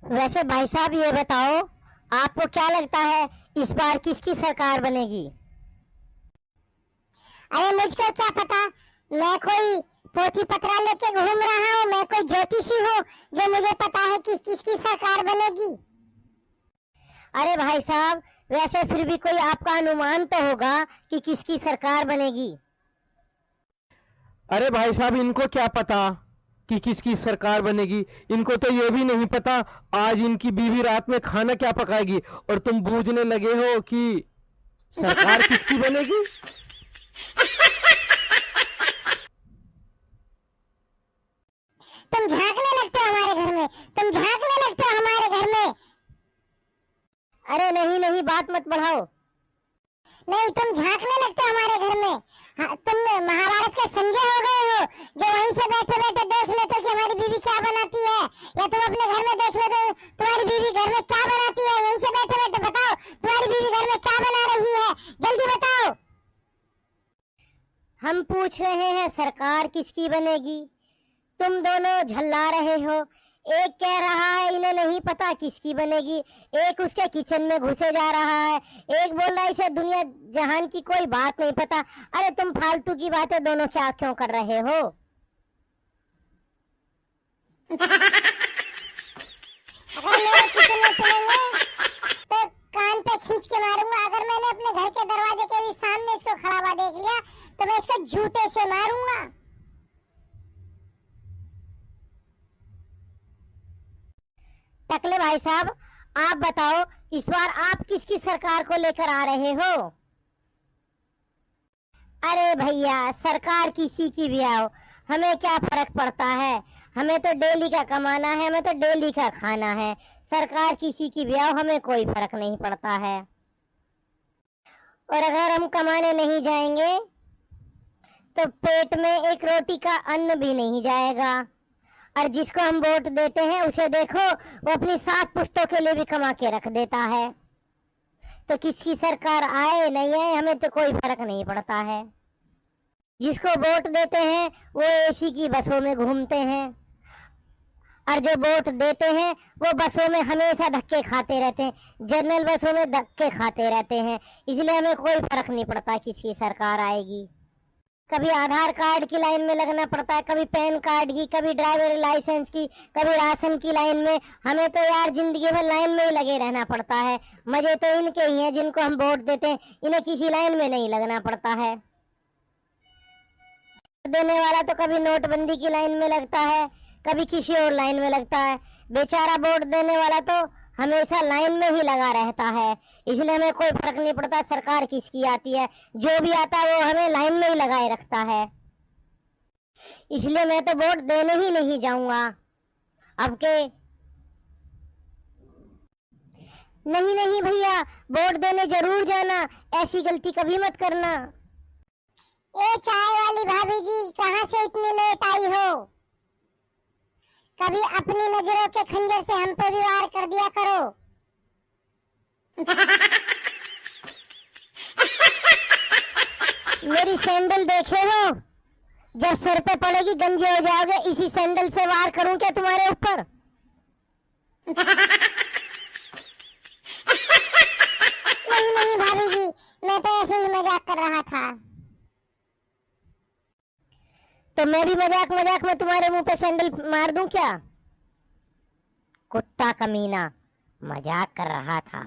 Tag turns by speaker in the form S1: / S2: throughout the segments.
S1: वैसे भाई साहब ये बताओ, आपको क्या लगता है इस बार किसकी सरकार बनेगी?
S2: अरे मुझको क्या पता, मैं कोई पोथी पत्रा लेके घूम रहा हूँ, मैं कोई ज्योतिषी हूँ जो मुझे पता है कि किसकी सरकार बनेगी।
S1: अरे भाई साहब, वैसे फिर भी कोई आपका अनुमान तो होगा कि किसकी सरकार बनेगी।
S3: अरे भाई साहब, इनको क्या पता कि किसकी सरकार बनेगी। इनको तो ये भी नहीं पता आज इनकी बीवी रात में खाना क्या पकाएगी, और तुम बूझने लगे हो कि सरकार किसकी बनेगी।
S2: तुम झांकने लगते हो हमारे घर में, तुम झांकने लगते हो हमारे घर में।
S1: अरे नहीं नहीं, बात मत बढ़ाओ।
S2: नहीं, तुम झांकने लगते हो हमारे घर में। हाँ, तुम महाभारत के संजय हो गए हो जो वहीं से बैठे बैठे देख लेते हो कि हमारी बीवी क्या बनाती है, या तुम अपने घर में देख लेते हो तुम्हारी बीवी घर में क्या बनाती है। यहीं से बैठे बैठे बताओ तुम्हारी बीवी घर में क्या बना रही है, जल्दी बताओ।
S1: हम पूछ रहे हैं सरकार किसकी बनेगी, तुम दोनों झल्ला रहे हो। एक कह रहा है इन्हें नहीं पता किसकी बनेगी, एक उसके किचन में घुसे जा रहा है, एक बोल रहा है इसे दुनिया जहान की कोई बात नहीं पता। अरे तुम फालतू की बातें दोनों क्या क्यों कर रहे हो?
S2: अगर मेरे किचन में चलेंगे तो कान पे खींच के मारूंगा। अगर मैंने अपने घर के दरवाजे के भी सामने इसको खड़ा हुआ देख लिया तो मैं इसको जूते से मारूंगा।
S1: टकले भाई साहब, आप बताओ इस बार आप किसकी सरकार को लेकर आ रहे हो? अरे भैया, सरकार किसी की भी आओ, हमें क्या फर्क पड़ता है। हमें तो डेली का कमाना है, हमें तो डेली का खाना है। सरकार किसी की भी आओ, हमें कोई फर्क नहीं पड़ता है। और अगर हम कमाने नहीं जाएंगे तो पेट में एक रोटी का अन्न भी नहीं जाएगा। और जिसको हम वोट देते हैं उसे देखो, वो अपनी 7 पुश्तों के लिए भी कमा के रख देता है। तो किसकी सरकार आए नहीं आए हमें तो कोई फर्क नहीं पड़ता है। जिसको वोट देते हैं वो एसी की बसों में घूमते हैं, और जो वोट देते हैं वो बसों में हमेशा धक्के खाते रहते हैं, जनरल बसों में धक्के खाते रहते हैं। इसलिए हमें कोई फर्क नहीं पड़ता किसकी सरकार आएगी। कभी आधार कार्ड की लाइन में लगना पड़ता है, कभी पैन कार्ड की, कभी ड्राइवर लाइसेंस की, कभी राशन की लाइन में। हमें तो यार जिंदगी भर लाइन में ही लगे रहना पड़ता है। मजे तो इनके ही हैं जिनको हम वोट देते हैं, इन्हें किसी लाइन में नहीं लगना पड़ता है। देने वाला तो कभी नोटबंदी की लाइन में लगता है, कभी किसी और लाइन में लगता है। बेचारा वोट देने वाला तो हमेशा लाइन में ही लगा रहता है। इसलिए हमें कोई फर्क नहीं पड़ता सरकार किसकी आती है, जो भी आता है वो हमें लाइन में ही लगाए रखता है। इसलिए मैं तो वोट देने ही नहीं जाऊंगा अब के। नहीं नहीं भैया, वोट देने जरूर जाना, ऐसी गलती कभी मत करना।
S2: ए चाय वाली भाभी जी, कहाँ से इतनी लेट आई हो? कभी अपनी नजरों के खंजर से हम पे भी वार कर दिया करो।
S1: मेरी सैंडल देखे हो? जब सर पे पड़ेगी गंजे हो जाओगे। इसी सैंडल से वार करूं क्या तुम्हारे ऊपर?
S2: नहीं नहीं भाभी जी, मैं तो ऐसे ही मजाक कर रहा था।
S1: तो मैं भी मजाक मजाक में तुम्हारे मुंह पे सैंडल मार दूं क्या? कुत्ता कमीना, मजाक कर रहा था।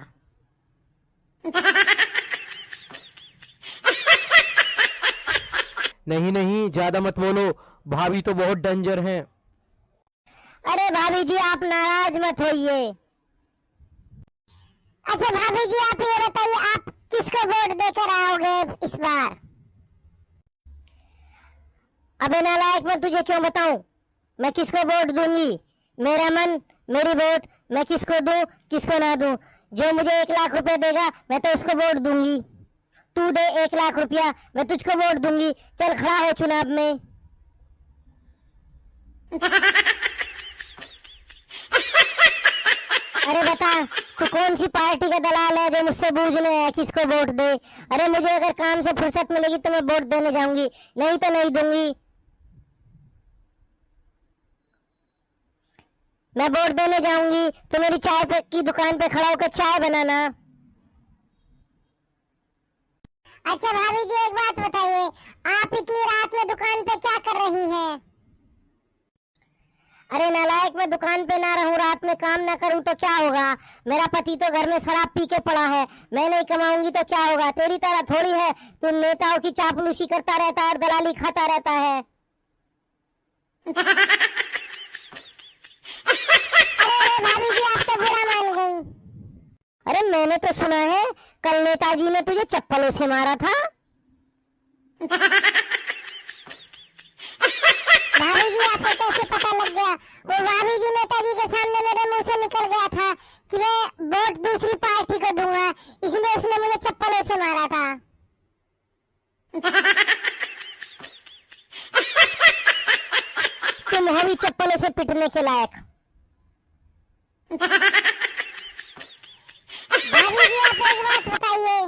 S3: नहीं नहीं, ज्यादा मत बोलो, भाभी तो बहुत डेंजर हैं।
S1: अरे भाभी जी, आप नाराज मत होइए।
S2: अच्छा भाभी जी, आप ये बताइए, आप किसको वोट देकर आओगे इस बार?
S1: अबे नालायक, मैं तुझे क्यों बताऊं मैं किसको वोट दूंगी? मेरा मन, मेरी वोट, मैं किसको दूं किसको ना दूं। जो मुझे 1 लाख रुपए देगा मैं तो उसको वोट दूंगी। तू दे 1 लाख रुपया, मैं तुझको वोट दूंगी। चल खड़ा हो चुनाव में। अरे बता, तू कौन सी पार्टी का दलाल है जो मुझसे बूझने है किसको वोट दे? अरे मुझे अगर काम से फुर्सत मिलेगी तो मैं वोट देने जाऊंगी, नहीं तो नहीं दूंगी। मैं वोट देने जाऊंगी तो मेरी चाय पे की दुकान पे खड़ा होकर चाय बनाना।
S2: अच्छा भाभी जी एक बात बताइए, आप इतनी रात में दुकान पे क्या कर रही हैं?
S1: अरे नालायक, मैं दुकान पे ना रहूं, रात में काम ना करूं तो क्या होगा? मेरा पति तो घर में शराब पी के पड़ा है, मैं नहीं कमाऊंगी तो क्या होगा? तेरी तरह थोड़ी है तू नेताओं की चापलूसी करता रहता है और दलाली खाता रहता है।
S2: अरे भाभी जी आप तो बुरा मान गई।
S1: अरे मैंने तो सुना है कल नेताजी ने तुझे चप्पलों से मारा था।
S2: भाभी जी आपको कैसे पता लग गया? वो भाभी जी नेताजी के सामने मेरे मुंह से निकल गया था कि मैं वोट दूसरी पार्टी को दूंगा, इसलिए उसने मुझे चप्पलों से मारा था।
S1: तुम हो भी चप्पलों से पिटने के लायक।
S2: भाभी जी आप एक बात बताइए,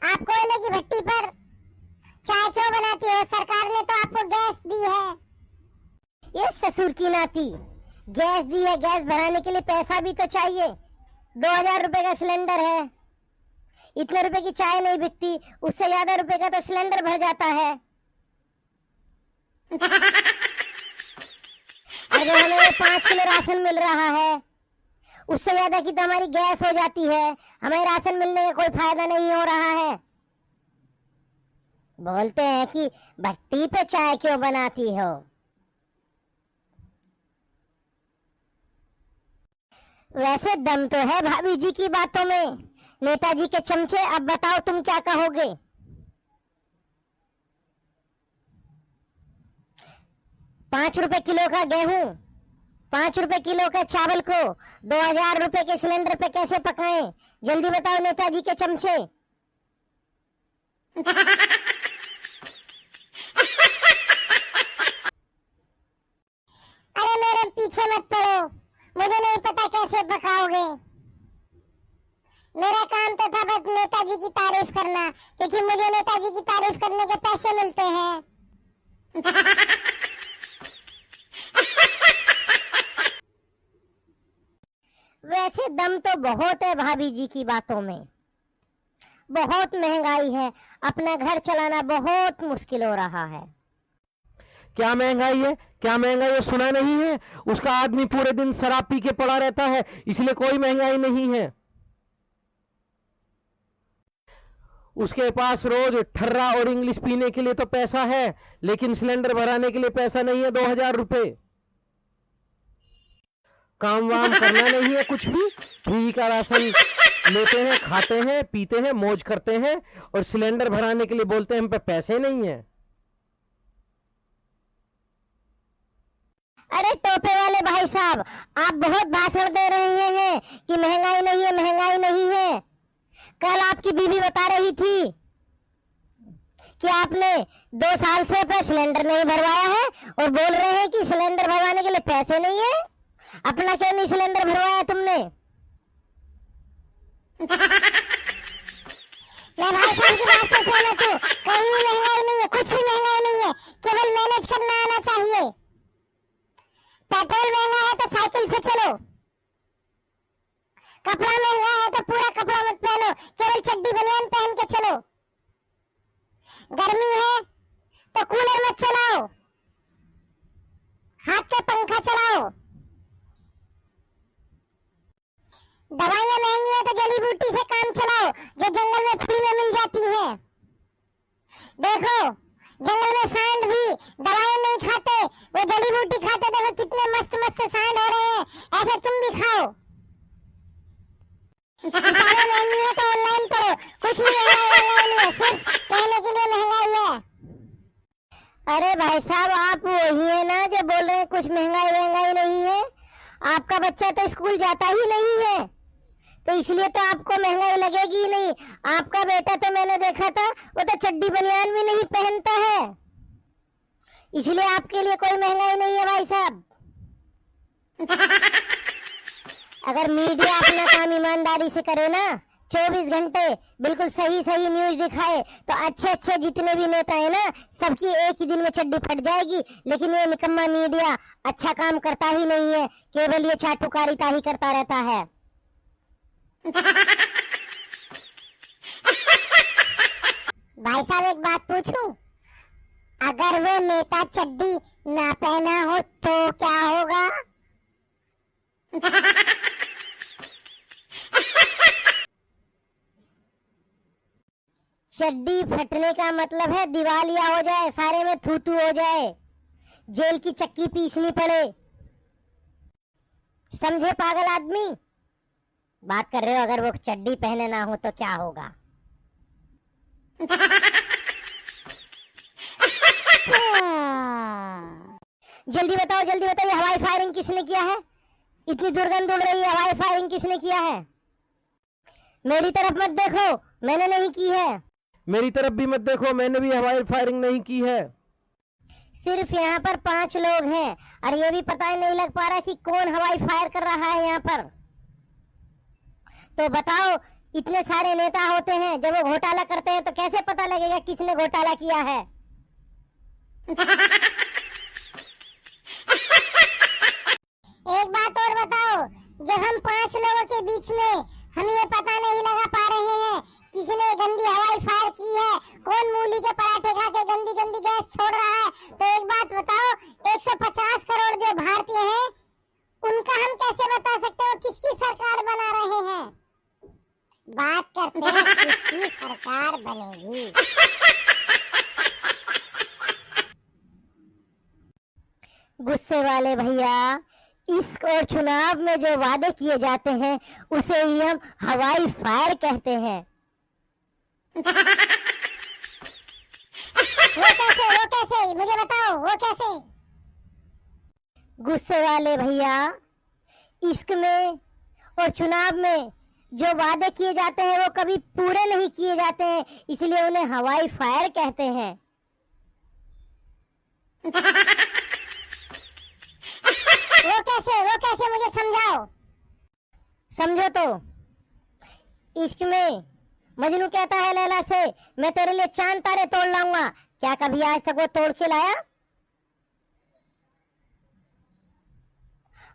S2: आप कोयले की भट्टी पर चाय क्यों बनाती हो? सरकार ने तो आपको गैस दी है।
S1: ये ससुर की नाती, गैस दी है, गैस भराने के लिए पैसा भी तो चाहिए। 2000 रुपए का सिलेंडर है, इतने रुपए की चाय नहीं बिकती, उससे ज्यादा रुपए का तो सिलेंडर भर जाता है। और जो हमें 5 किलो राशन मिल रहा है उससे ज्यादा की तो हमारी गैस हो जाती है, हमें राशन मिलने का कोई फायदा नहीं हो रहा है। बोलते हैं कि भट्टी पे चाय क्यों बनाती हो? वैसे दम तो है भाभी जी की बातों में, नेताजी के चमचे। अब बताओ तुम क्या कहोगे? ₹5 किलो का गेहूं, ₹5 किलो का चावल को 2000 रुपए के सिलेंडर पे कैसे पकाएं? जल्दी बताओ नेताजी के चमचे।
S2: अरे मेरे पीछे मत पड़ो, मुझे नहीं पता कैसे पकाओगे। मेरा काम तो था बस नेताजी की तारीफ करना, क्योंकि मुझे नेताजी की तारीफ करने के पैसे मिलते हैं।
S1: वैसे दम तो बहुत है भाभी जी की बातों में। बहुत महंगाई है, अपना घर चलाना बहुत मुश्किल हो रहा है।
S3: क्या महंगाई है? क्या महंगाई है? सुना नहीं है? उसका आदमी पूरे दिन शराब पी के पड़ा रहता है, इसलिए कोई महंगाई नहीं है। उसके पास रोज ठर्रा और इंग्लिश पीने के लिए तो पैसा है, लेकिन सिलेंडर भराने के लिए पैसा नहीं है। 2000 रुपए। काम वाम करना नहीं है कुछ भी, फ्री का राशन लेते हैं, खाते हैं, पीते हैं, मौज करते हैं, और सिलेंडर भराने के लिए बोलते हैं हम पे पैसे नहीं है।
S1: अरे टोपे वाले भाई साहब, आप बहुत भाषण दे रहे हैं कि महंगाई नहीं है, महंगाई नहीं है। कल आपकी बीवी बता रही थी कि आपने 2 साल से अपना सिलेंडर नहीं भरवाया है और बोल रहे हैं कि सिलेंडर भरवाने के लिए पैसे नहीं है। अपना क्यों नहीं सिलेंडर भरवाया तुमने?
S2: मैं भाई साहब की बात से सहमत हूँ, कहीं भी महंगाई नहीं है, कुछ भी महंगाई नहीं है, केवल मैनेज करना आना चाहिए। पेट्रोल महंगा है तो साइकिल से चलो, कपड़ा महंगा है तो पूरा कपड़ा मत पहनो, केवल चड्डी बनियान पहन के चलो। गर्मी है तो कूलर मत चलाओ, हाथ का पंखा चलाओ। दवाइयां महंगी है तो जड़ी बूटी से काम चलाओ, जो जंगल में फ्री में मिल जाती है। देखो जंगल में सांड भी दवाइयां नहीं खाते, वो जड़ी बूटी खाते। देखो कितने मस्त मस्त सांड हो रहे हैं, ऐसे तुम भी खाओ। किताबें महंगी है तो ऑनलाइन पढ़ो, कुछ भी महंगाई नहीं है, सिर्फ कहने के लिए महंगाई है।
S1: अरे भाई साहब, आप वही है ना जो बोल रहे हैं कुछ महंगाई महंगाई नहीं है। आपका बच्चा तो स्कूल जाता ही नहीं है, तो इसलिए तो आपको महंगाई लगेगी ही नहीं। आपका बेटा तो मैंने देखा था, वो तो चड्डी बनियान भी नहीं पहनता है, इसलिए आपके लिए कोई महंगाई नहीं है भाई साहब। अगर मीडिया अपना काम ईमानदारी से करे ना 24 घंटे बिल्कुल सही सही न्यूज दिखाए तो अच्छे अच्छे जितने भी नेता है ना, सबकी एक ही दिन में चड्डी फट जाएगी। लेकिन ये निकम्मा मीडिया अच्छा काम करता ही नहीं है, केवल ये चाटुकारिता ही करता रहता है।
S2: भाई साहब एक बात पूछूं, अगर वो नेता चड्डी ना पहना हो तो क्या होगा?
S1: चड्डी फटने का मतलब है दिवालिया हो जाए, सारे में थूथू हो जाए, जेल की चक्की पीसनी पड़े। समझे पागल आदमी? बात कर रहे हो अगर वो चड्डी पहने ना हो तो क्या होगा? जल्दी बताओ जल्दी बताओ, ये हवाई फायरिंग किसने किया है? इतनी दुर्गंध उड़ रही है, हवाई फायरिंग किसने किया है? मेरी तरफ मत देखो, मैंने नहीं की है।
S3: मेरी तरफ भी मत देखो, मैंने भी हवाई फायरिंग नहीं की है।
S1: सिर्फ यहाँ पर 5 लोग हैं और ये भी पता ही नहीं लग पा रहा कि कौन हवाई फायर कर रहा है यहाँ पर। तो बताओ, इतने सारे नेता होते हैं, जब वो घोटाला करते हैं तो कैसे पता लगेगा किसने घोटाला किया है?
S2: एक बात और बताओ, जब हम 5 लोगों के बीच में हम ये पता नहीं लगा पा रहे हैं किसने गंदी हवाई फायर की है, कौन मूली के पराठे खा के गंदी गंदी गैस छोड़ रहा है, तो एक बात बताओ, 150 करोड़ जो भारतीय हैं उनका हम कैसे बता सकते हो किसकी सरकार बना रहे हैं? बात करते हैं किसकी सरकार बनेगी।
S1: गुस्से वाले भैया, इस और चुनाव में जो वादे किए जाते हैं उसे ही हम हवाई फायर कहते हैं।
S2: वो कैसे मुझे बताओ, वो कैसे?
S1: गुस्से वाले भैया, इश्क में और चुनाव में जो वादे किए जाते हैं वो कभी पूरे नहीं किए जाते हैं, इसलिए उन्हें हवाई फायर कहते हैं।
S2: वो कैसे मुझे समझाओ।
S1: समझो तो, इश्क में मजनू कहता है लैला से, मैं तेरे लिए चांद तारे तोड़ लाऊंगा। क्या कभी आज तक वो तोड़ के लाया?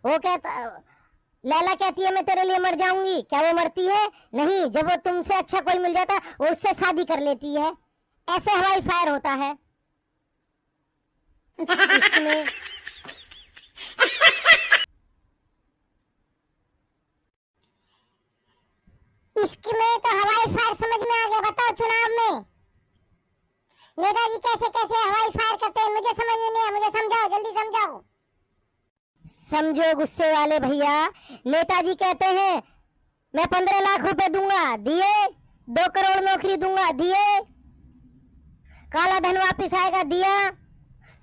S1: वो कहता, लैला कहती है मैं तेरे लिए मर जाऊंगी, क्या वो मरती है? नहीं, जब वो तुमसे अच्छा कोई मिल जाता वो उससे शादी कर लेती है। ऐसे हवाई फायर होता है। इश्क में
S2: इश्क में तो हवाई फायर समझ में आ गया। बताओ, चुनाव में नेताजी कैसे कैसे हवाई फायर करते हैं मुझे समझ में नहीं आया, मुझे समझाओ, जल्दी समझाओ।
S1: समझो गुस्से वाले भैया, नेताजी कहते हैं मैं 15 लाख रुपए दूंगा, दिए। 2 करोड़ नौकरी दूंगा, दिए। काला धन वापिस आएगा, दिया।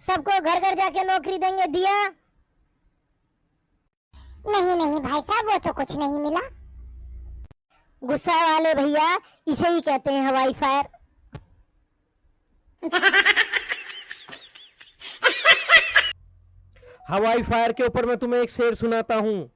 S1: सबको घर घर जाके नौकरी देंगे, दिया।
S2: नहीं भाई साहब, वो तो कुछ नहीं मिला।
S1: गुस्सा वाले भैया, इसे ही कहते हैं हवाई फायर।
S3: हवाई फायर के ऊपर मैं तुम्हें एक शेर सुनाता हूं।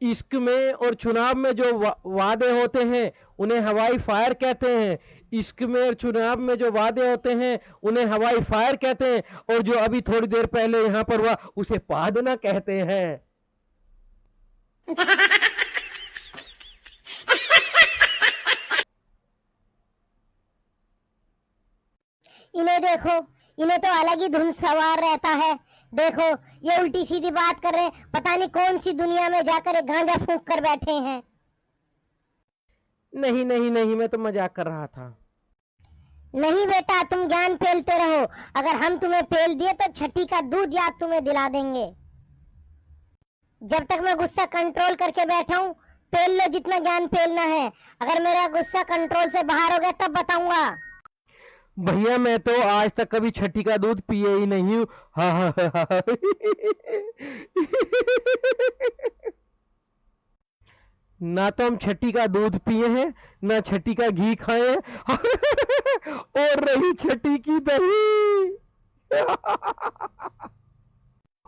S3: इश्क में और चुनाव में जो वादे होते हैं उन्हें हवाई फायर कहते हैं। इश्क में और चुनाव में जो वादे होते हैं उन्हें हवाई फायर कहते हैं, और जो अभी थोड़ी देर पहले यहां पर हुआ उसे पादना कहते हैं।
S1: इन्हें देखो, इन्हें तो अलग ही धुन सवार रहता है। देखो, ये उल्टी सीधी बात कर रहे हैं, पता नहीं कौन सी दुनिया में जाकर एक गांजा फूंक कर बैठे हैं।
S3: नहीं नहीं नहीं, मैं तो मजाक कर रहा था।
S1: नहीं बेटा, तुम ज्ञान फैलते रहो। अगर हम तुम्हें फेल दिए तो छठी का दूध याद तुम्हें दिला देंगे। जब तक मैं गुस्सा कंट्रोल करके बैठा हूं, फेल लो जितना ज्ञान फैलना है। अगर मेरा गुस्सा कंट्रोल से बाहर हो गया तब बताऊंगा।
S3: भैया, मैं तो आज तक कभी छठी का दूध पिए ही नहीं हूँ। ना तो हम छठी का दूध पिए हैं, ना छठी का घी खाए हैं। और रही छठी की दही।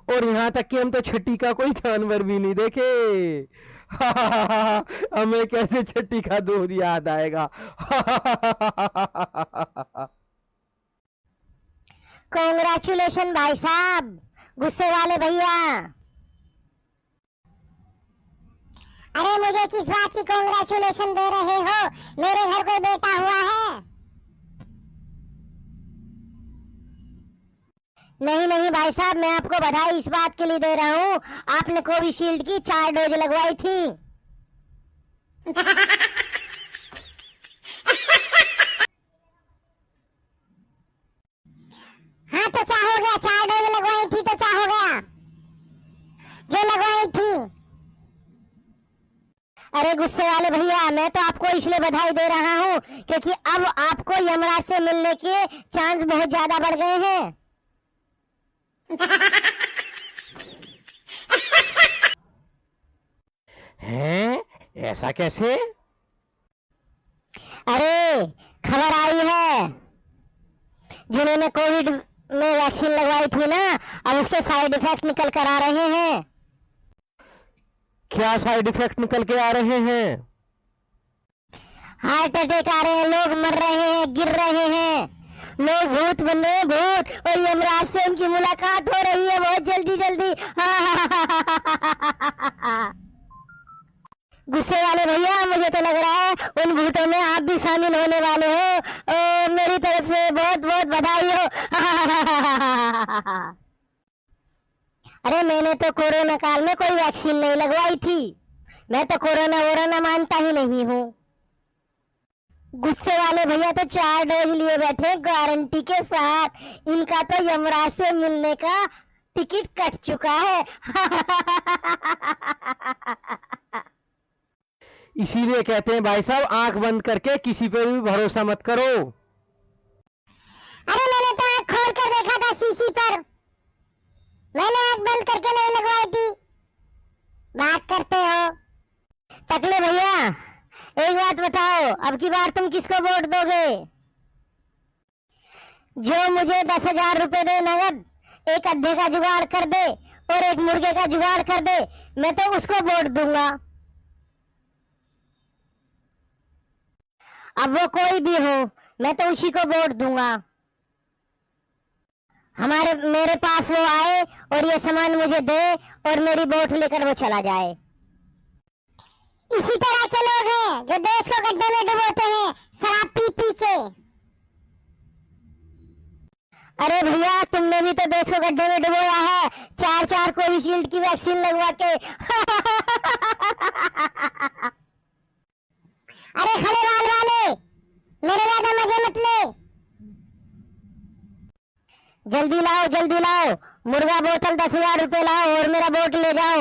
S3: और यहाँ तक कि हम तो छठी का कोई जानवर भी नहीं देखे। हमें कैसे छठी का दूध याद आएगा।
S1: कांग्रेचुलेशन भाई साहब, गुस्से वाले भैया।
S2: अरे मुझे किस बात की कांग्रेचुलेशन दे रहे हो? मेरे घर कोई बेटा हुआ है?
S1: नहीं नहीं भाई साहब, मैं आपको बधाई इस बात के लिए दे रहा हूँ, आपने कोविशील्ड की 4 डोज लगवाई थी।
S2: हाँ तो क्या हो गया? 4 डोज लगवाई थी तो क्या हो गया? जो लगवाई थी।
S1: अरे गुस्से वाले भैया, मैं तो आपको इसलिए बधाई दे रहा हूँ क्योंकि अब आपको यमराज से मिलने के चांस बहुत ज्यादा बढ़ गए हैं।
S3: हैं? ऐसा कैसे?
S1: अरे खबर आई है, जिन्होंने कोविड में वैक्सीन लगवाई थी ना, अब उसके साइड इफेक्ट निकल कर आ रहे हैं।
S3: क्या साइड इफेक्ट निकल के आ रहे हैं?
S1: हार्ट अटैक आ रहे हैं, लोग मर रहे हैं, गिर रहे हैं, लोग भूत बन रहे हैं, भूत, और यमराज से उनकी मुलाकात हो रही है बहुत जल्दी जल्दी। गुस्से वाले भैया, मुझे तो लग रहा है उन भूतों में आप भी शामिल होने वाले हो। मेरी तरफ से बहुत बहुत बधाई हो। अरे मैंने तो कोरोना काल में कोई वैक्सीन नहीं लगवाई थी, मैं तो कोरोना वोरोना मानता ही नहीं हूँ। गुस्से वाले भैया तो 4 डोज लिए बैठे गारंटी के साथ, इनका तो यमराज से मिलने का टिकट कट चुका है।
S3: इसीलिए कहते हैं भाई साहब, आंख बंद करके किसी पे भी भरोसा मत करो।
S2: अरे मैंने तो आँख खोल कर देखा था सीसी पर, मैंने आँख बंद करके नहीं लगवाई थी। बात करते हो?
S1: टकले भैया, एक बात बताओ, अब की बार तुम किसको वोट दोगे? जो मुझे 10,000 रुपए दे नगद, एक अड्ढे का जुगाड़ कर दे और एक मुर्गे का जुगाड़ कर दे, मैं तो उसको वोट दूंगा। अब वो कोई भी हो, मैं तो उसी को वोट दूंगा। मेरे पास वो आए और ये सामान मुझे दे और मेरी वोट लेकर वो चला जाए।
S2: इसी तरह के लोग हैं जो देश को गड्ढे में डुबोते हैं, शराब पी पी के।
S1: अरे भैया, तुमने भी तो देश को गड्ढे में डुबोया है, 4 कोविशील्ड की वैक्सीन लगवा के।
S2: अरे खड़े बाल वाले, मेरे ज्यादा मजे मत ले।
S1: जल्दी लाओ जल्दी लाओ, मुर्गा बोतल 10,000 रुपए लाओ और मेरा वोट ले जाओ।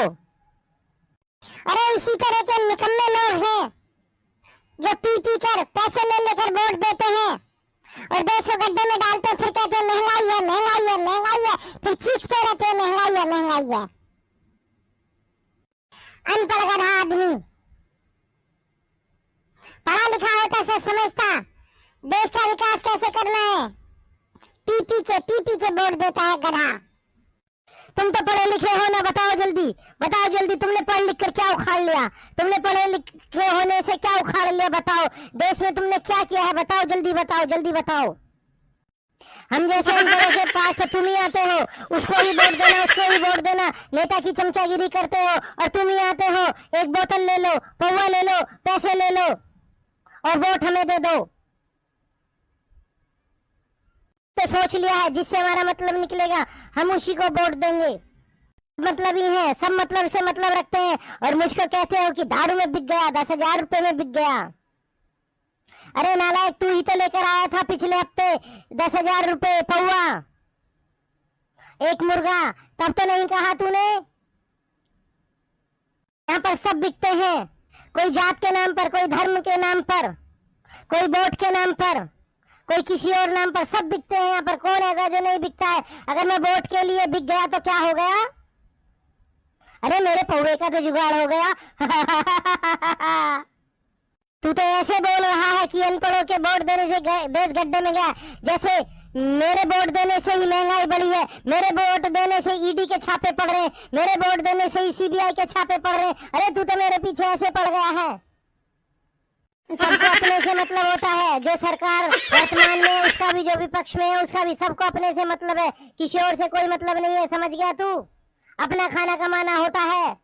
S2: अरे इसी तरह के निकम्मे लोग हैं जो पी पी कर पैसे ले लेकर वोट देते हैं और देश को गड्ढे में डालते हैं, फिर कहते हैं महंगाई है महंगाई है महंगाई है, फिर चीखते रहते हैं महंगाई है महंगाई है। अनपढ़ गधा आदमी, पढ़ा लिखा होता सब समझता देश का विकास कैसे करना है, पी पी के वोट देता है गधा।
S1: तुम तो पढ़े लिखे हो ना, बताओ जल्दी बताओ जल्दी, तुमने पढ़ लिख कर क्या उखाड़ लिया? तुमने पढ़े लिखे होने से क्या उखाड़ लिया? बताओ, देश में तुमने क्या किया है? बताओ जल्दी बताओ जल्दी बताओ। हम जैसे अनपढ़ों के पास तो तुम ही आते हो, उसको ही वोट देना उसको ही वोट देना, नेता की चमचागिरी करते हो, और तुम ही आते हो, एक बोतल ले लो, पौवा ले लो, पैसे ले लो और वोट हमें दे दो। तो सोच लिया है जिससे हमारा मतलब निकलेगा हम उसी को वोट देंगे। मतलब ही है, सब मतलब से मतलब रखते हैं और मुझको कहते हो कि दारू में बिक गया, 10,000 रुपए में बिक गया। अरे नालायक, तू ही तो लेकर आया था पिछले हफ्ते 10,000 रुपए पौवा, एक मुर्गा, तब तो नहीं कहा तूने? यहाँ पर सब बिकते हैं, कोई जात के नाम पर, कोई धर्म के नाम पर, कोई वोट के नाम पर, कोई किसी और नाम पर, सब बिकते हैं यहाँ पर। कौन ऐसा जो नहीं बिकता है? अगर मैं वोट के लिए बिक गया तो क्या हो गया? अरे मेरे पौवे का तो जुगाड़ हो गया। तू तो ऐसे बोल रहा है कि अनपढ़ों के वोट देने से देश गड्ढे में गया, जैसे मेरे वोट देने से ही महंगाई बढ़ी है, मेरे वोट देने से ईडी के छापे पड़ रहे हैं, मेरे वोट देने से ही सीबीआई के छापे पड़ रहे हैं। अरे तू तो मेरे पीछे ऐसे पड़ गया है। सबको अपने से मतलब होता है। जो सरकार वर्तमान में है, उसका भी, जो विपक्ष में है उसका भी, सबको अपने से मतलब है। किसी और से कोई मतलब नहीं है, समझ गया तू? अपना खाना कमाना होता है।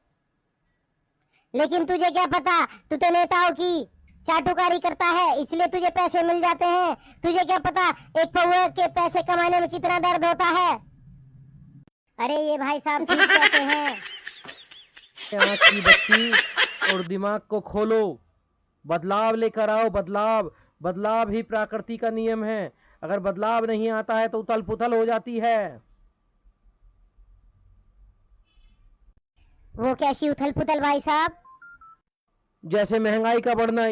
S1: लेकिन तुझे क्या पता, तू तो नेताओं की चाटुकारी करता है, इसलिए तुझे पैसे मिल जाते हैं। तुझे क्या पता एक पौवे के पैसे कमाने में कितना दर्द होता है। अरे ये भाई साहब ठीक कहते हैं।
S3: आँख की बत्ती और दिमाग को खोलो, बदलाव लेकर आओ। बदलाव, बदलाव ही प्रकृति का नियम है। अगर बदलाव नहीं आता है तो उथल पुथल हो जाती है।
S1: वो कैसी उथल पुथल भाई साहब?
S3: जैसे महंगाई का बढ़ना,